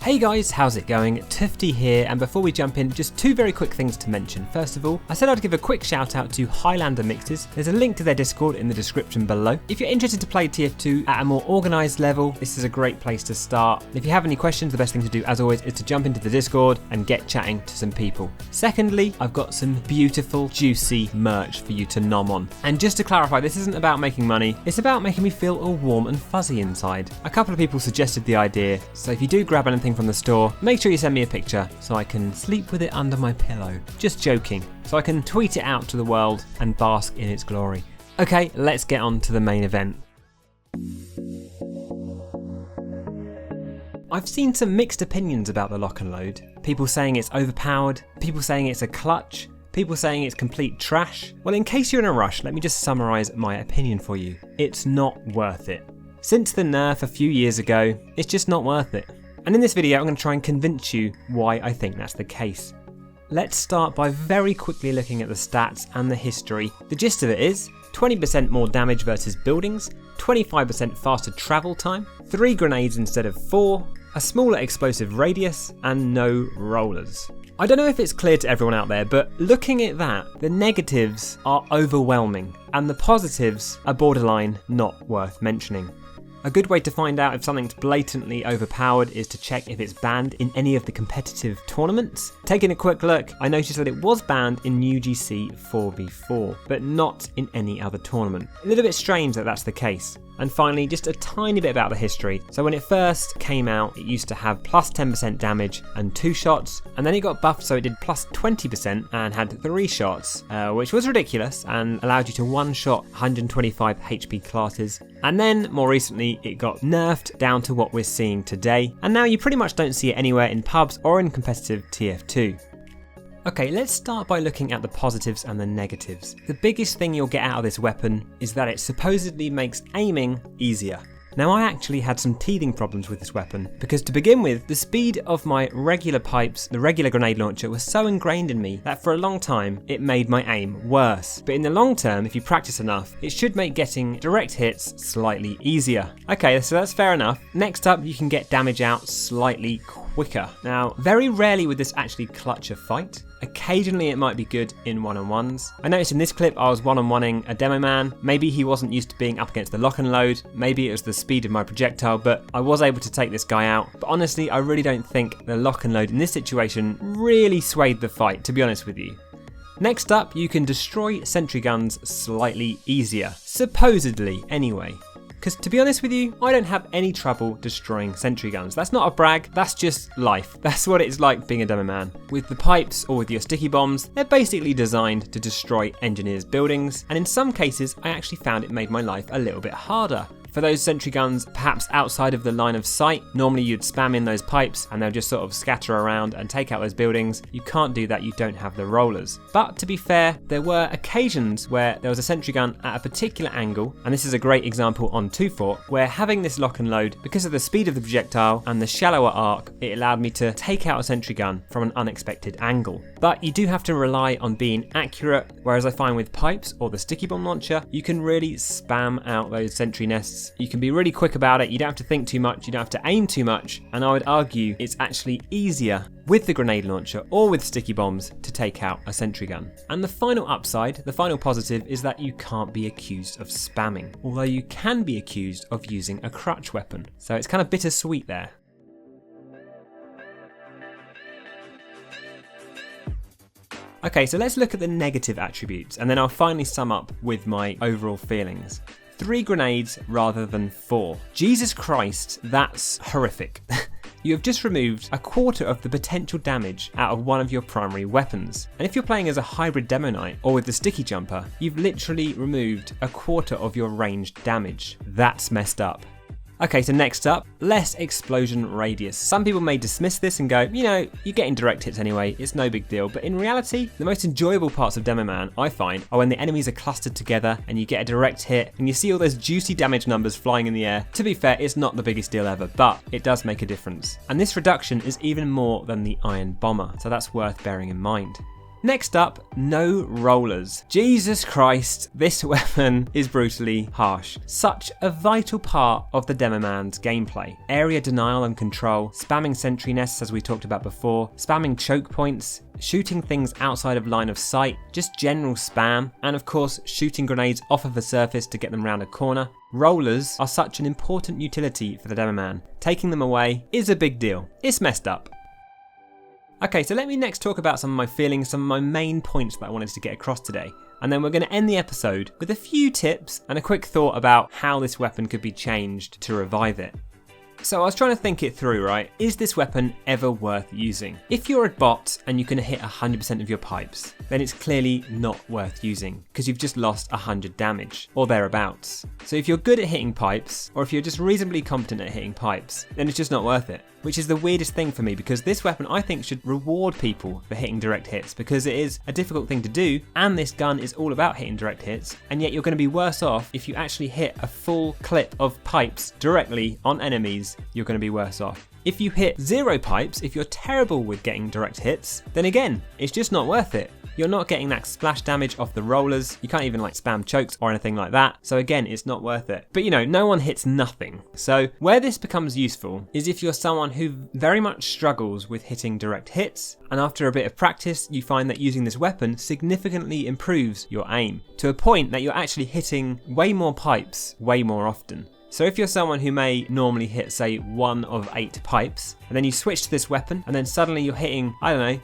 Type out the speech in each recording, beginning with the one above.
Hey guys, how's it going? Toofty here, and before we jump in, just two very quick things to mention. First of all, I said I'd give a quick shout out to Highlander Mixes. There's a link to their Discord in the description below. If you're interested to play TF2 at a more organised level, this is a great place to start. If you have any questions, the best thing to do, as always, is to jump into the Discord and get chatting to some people. Secondly, I've got some beautiful, juicy merch for you to nom on. And just to clarify, this isn't about making money, it's about making me feel all warm and fuzzy inside. A couple of people suggested the idea, so if you do grab anything from the store, make sure you send me a picture so I can sleep with it under my pillow. Just joking. So I can tweet it out to the world and bask in its glory. Okay, let's get on to the main event. I've seen some mixed opinions about the Loch-n-Load. People saying it's overpowered, people saying it's a clutch, people saying it's complete trash. Well, in case you're in a rush, let me just summarise my opinion for you. It's not worth it. Since the nerf a few years ago, it's just not worth it. And in this video, I'm going to try and convince you why I think that's the case. Let's start by very quickly looking at the stats and the history. The gist of it is 20% more damage versus buildings, 25% faster travel time, 3 grenades instead of 4, a smaller explosive radius, and no rollers. I don't know if it's clear to everyone out there, but looking at that, the negatives are overwhelming and the positives are borderline not worth mentioning. A good way to find out if something's blatantly overpowered is to check if it's banned in any of the competitive tournaments. Taking a quick look, I noticed that it was banned in UGC 4v4, but not in any other tournament. A little bit strange that that's the case. And finally, just a tiny bit about the history. So when it first came out, it used to have plus 10% damage and 2 shots, and then it got buffed so it did plus 20% and had 3 shots, which was ridiculous and allowed you to one-shot 125 HP classes. And then, more recently, it got nerfed down to what we're seeing today, and now you pretty much don't see it anywhere in pubs or in competitive TF2. Okay, let's start by looking at the positives and the negatives. The biggest thing you'll get out of this weapon is that it supposedly makes aiming easier. Now, I actually had some teething problems with this weapon, because to begin with, the speed of my regular pipes, the regular grenade launcher, was so ingrained in me that for a long time, it made my aim worse. But in the long term, if you practice enough, it should make getting direct hits slightly easier. Okay, so that's fair enough. Next up, you can get damage out slightly quicker. Now, very rarely would this actually clutch a fight. Occasionally it might be good in one-on-ones. I noticed in this clip I was one-on-oneing a demo man. Maybe he wasn't used to being up against the Loch-n-Load, maybe it was the speed of my projectile, but I was able to take this guy out. But honestly, I really don't think the Loch-n-Load in this situation really swayed the fight, to be honest with you. Next up, you can destroy sentry guns slightly easier. Supposedly, anyway. Because to be honest with you, I don't have any trouble destroying sentry guns. That's not a brag, that's just life. That's what it's like being a demo man. With the pipes or with your sticky bombs, they're basically designed to destroy engineers' buildings, and in some cases, I actually found it made my life a little bit harder. For those sentry guns perhaps outside of the line of sight, normally you'd spam in those pipes and they'll just sort of scatter around and take out those buildings. You can't do that, you don't have the rollers. But to be fair, there were occasions where there was a sentry gun at a particular angle, and this is a great example on Toofty, where having this Loch-n-Load, because of the speed of the projectile and the shallower arc, it allowed me to take out a sentry gun from an unexpected angle. But you do have to rely on being accurate, whereas I find with pipes or the sticky bomb launcher, you can really spam out those sentry nests. You can be really quick about it, you don't have to think too much, you don't have to aim too much, and I would argue it's actually easier with the grenade launcher or with sticky bombs to take out a sentry gun. And the final upside, the final positive, is that you can't be accused of spamming, although you can be accused of using a crutch weapon. So it's kind of bittersweet there. Okay, so let's look at the negative attributes, and then I'll finally sum up with my overall feelings. 3 grenades rather than 4. Jesus Christ, that's horrific. You have just removed a quarter of the potential damage out of one of your primary weapons. And if you're playing as a hybrid demo knight or with the sticky jumper, you've literally removed a quarter of your ranged damage. That's messed up. Okay, so next up, less explosion radius. Some people may dismiss this and go, you know, you're getting direct hits anyway, it's no big deal. But in reality, the most enjoyable parts of Demo Man, I find, are when the enemies are clustered together and you get a direct hit and you see all those juicy damage numbers flying in the air. To be fair, it's not the biggest deal ever, but it does make a difference. And this reduction is even more than the Iron Bomber, so that's worth bearing in mind. Next up, no rollers. Jesus Christ, this weapon is brutally harsh. Such a vital part of the Demoman's gameplay. Area denial and control, spamming sentry nests as we talked about before, spamming choke points, shooting things outside of line of sight, just general spam, and of course shooting grenades off of a surface to get them round a corner. Rollers are such an important utility for the Demoman. Taking them away is a big deal. It's messed up. Okay, so let me next talk about some of my feelings, some of my main points that I wanted to get across today. And then we're going to end the episode with a few tips and a quick thought about how this weapon could be changed to revive it. So I was trying to think it through, right? Is this weapon ever worth using? If you're a bot and you can hit 100% of your pipes, then it's clearly not worth using because you've just lost 100 damage or thereabouts. So if you're good at hitting pipes, or if you're just reasonably competent at hitting pipes, then it's just not worth it. Which is the weirdest thing for me, because this weapon I think should reward people for hitting direct hits, because it is a difficult thing to do, and this gun is all about hitting direct hits, and yet you're going to be worse off if you actually hit a full clip of pipes directly on enemies. You're going to be worse off. If you hit 0 pipes, if you're terrible with getting direct hits, then again, it's just not worth it. You're not getting that splash damage off the rollers. You can't even like spam chokes or anything like that. So again, it's not worth it. But you know, no one hits nothing. So where this becomes useful is if you're someone who very much struggles with hitting direct hits, and after a bit of practice, you find that using this weapon significantly improves your aim to a point that you're actually hitting way more pipes way more often. So if you're someone who may normally hit, say, 1 of 8 pipes, and then you switch to this weapon, and then suddenly you're hitting,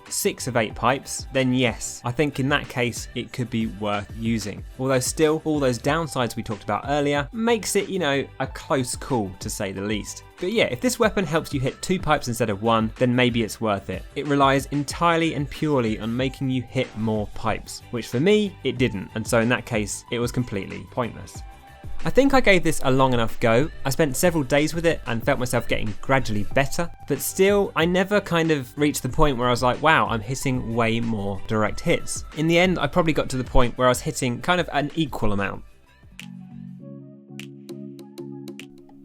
6 of 8 pipes, then yes, I think in that case, it could be worth using. Although still, all those downsides we talked about earlier makes it, a close call to say the least. But yeah, if this weapon helps you hit 2 pipes instead of 1, then maybe it's worth it. It relies entirely and purely on making you hit more pipes, which for me, it didn't. And so in that case, it was completely pointless. I think I gave this a long enough go. I spent several days with it and felt myself getting gradually better, but still I never kind of reached the point where I was like, wow, I'm hitting way more direct hits. In the end, I probably got to the point where I was hitting kind of an equal amount.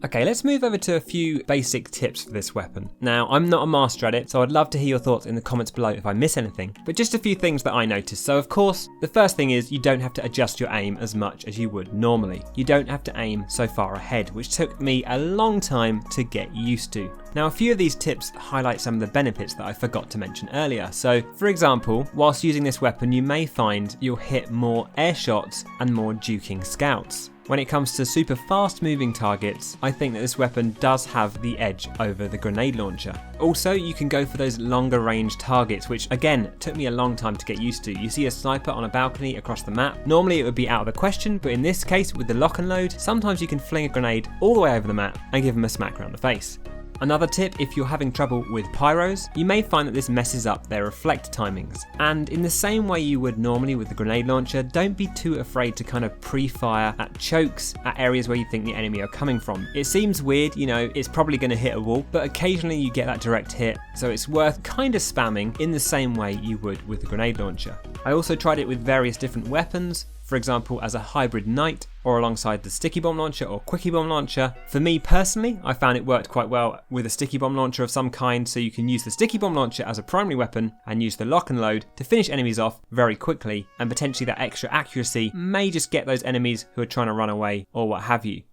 Okay, let's move over to a few basic tips for this weapon. Now, I'm not a master at it, so I'd love to hear your thoughts in the comments below if I miss anything, but just a few things that I noticed. So of course, the first thing is you don't have to adjust your aim as much as you would normally. You don't have to aim so far ahead, which took me a long time to get used to. Now, a few of these tips highlight some of the benefits that I forgot to mention earlier. So, for example, whilst using this weapon, you may find you'll hit more air shots and more duking scouts. When it comes to super fast moving targets, I think that this weapon does have the edge over the grenade launcher. Also, you can go for those longer range targets, which again, took me a long time to get used to. You see a sniper on a balcony across the map. Normally it would be out of the question, but in this case with the Loch-n-Load, sometimes you can fling a grenade all the way over the map and give them a smack around the face. Another tip, if you're having trouble with pyros, you may find that this messes up their reflect timings. And in the same way you would normally with the grenade launcher, don't be too afraid to kind of pre-fire at chokes at areas where you think the enemy are coming from. It seems weird, it's probably going to hit a wall, but occasionally you get that direct hit, so it's worth kind of spamming in the same way you would with the grenade launcher. I also tried it with various different weapons, for example as a hybrid knight or alongside the sticky bomb launcher or quickie bomb launcher. For me personally, I found it worked quite well with a sticky bomb launcher of some kind, so you can use the sticky bomb launcher as a primary weapon and use the Loch-n-Load to finish enemies off very quickly, and potentially that extra accuracy may just get those enemies who are trying to run away or what have you.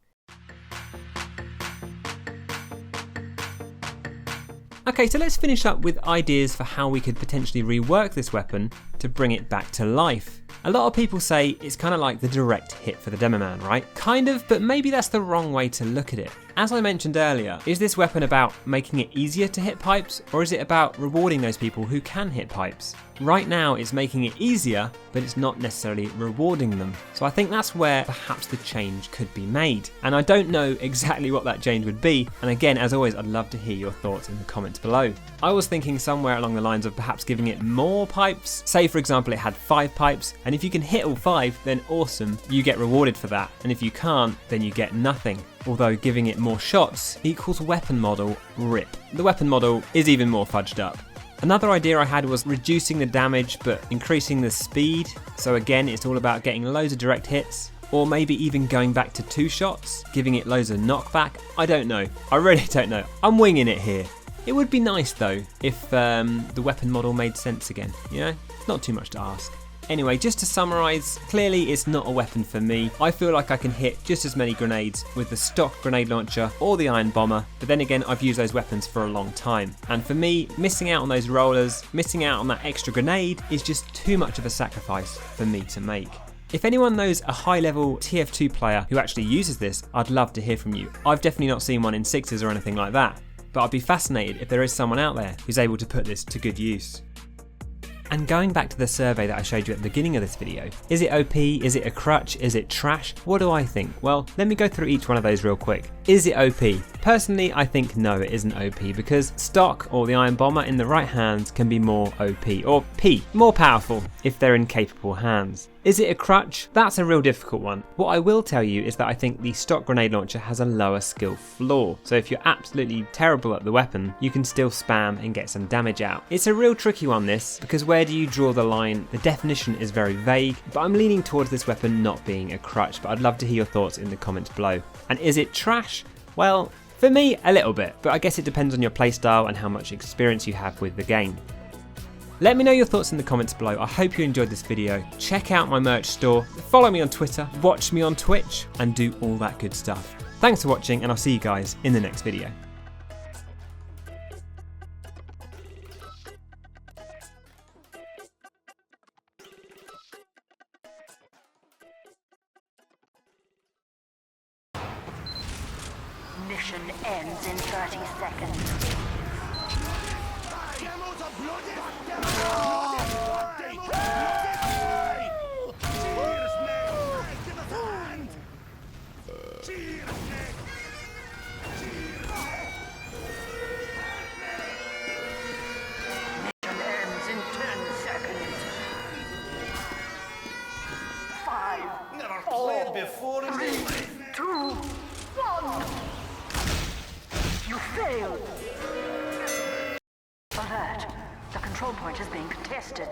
Okay, so let's finish up with ideas for how we could potentially rework this weapon to bring it back to life. A lot of people say it's kind of like the direct hit for the Demoman, right? Kind of, but maybe that's the wrong way to look at it. As I mentioned earlier, is this weapon about making it easier to hit pipes, or is it about rewarding those people who can hit pipes? Right now it's making it easier, but it's not necessarily rewarding them. So I think that's where perhaps the change could be made. And I don't know exactly what that change would be, and again, as always, I'd love to hear your thoughts in the comments below. I was thinking somewhere along the lines of perhaps giving it more pipes. Say for example it had 5 pipes, and if you can hit all 5, then awesome, you get rewarded for that, and if you can't, then you get nothing. Although giving it more shots equals weapon model RIP. The weapon model is even more fudged up. Another idea I had was reducing the damage but increasing the speed. So again, it's all about getting loads of direct hits, or maybe even going back to 2 shots, giving it loads of knockback. I don't know. I really don't know. I'm winging it here. It would be nice though if the weapon model made sense again, you know? It's not too much to ask. Anyway, just to summarise, clearly it's not a weapon for me. I feel like I can hit just as many grenades with the stock grenade launcher or the iron bomber, but then again I've used those weapons for a long time. And for me, missing out on those rollers, missing out on that extra grenade is just too much of a sacrifice for me to make. If anyone knows a high level TF2 player who actually uses this, I'd love to hear from you. I've definitely not seen one in sixes or anything like that, but I'd be fascinated if there is someone out there who's able to put this to good use. And going back to the survey that I showed you at the beginning of this video, is it OP, is it a crutch, is it trash? What do I think? Well, let me go through each one of those real quick. Is it OP? Personally, I think no, it isn't OP because stock or the iron bomber in the right hands can be more OP, or P, more powerful if they're in capable hands. Is it a crutch? That's a real difficult one. What I will tell you is that I think the stock grenade launcher has a lower skill floor. So if you're absolutely terrible at the weapon, you can still spam and get some damage out. It's a real tricky one this, because where do you draw the line? The definition is very vague, but I'm leaning towards this weapon not being a crutch, but I'd love to hear your thoughts in the comments below. And is it trash? Well, for me, a little bit, but I guess it depends on your playstyle and how much experience you have with the game. Let me know your thoughts in the comments below. I hope you enjoyed this video. Check out my merch store, follow me on Twitter, watch me on Twitch, and do all that good stuff. Thanks for watching, and I'll see you guys in the next video. Mission ends in 30 seconds. Before 3, 2, 1. You failed. Alert. The control point is being contested.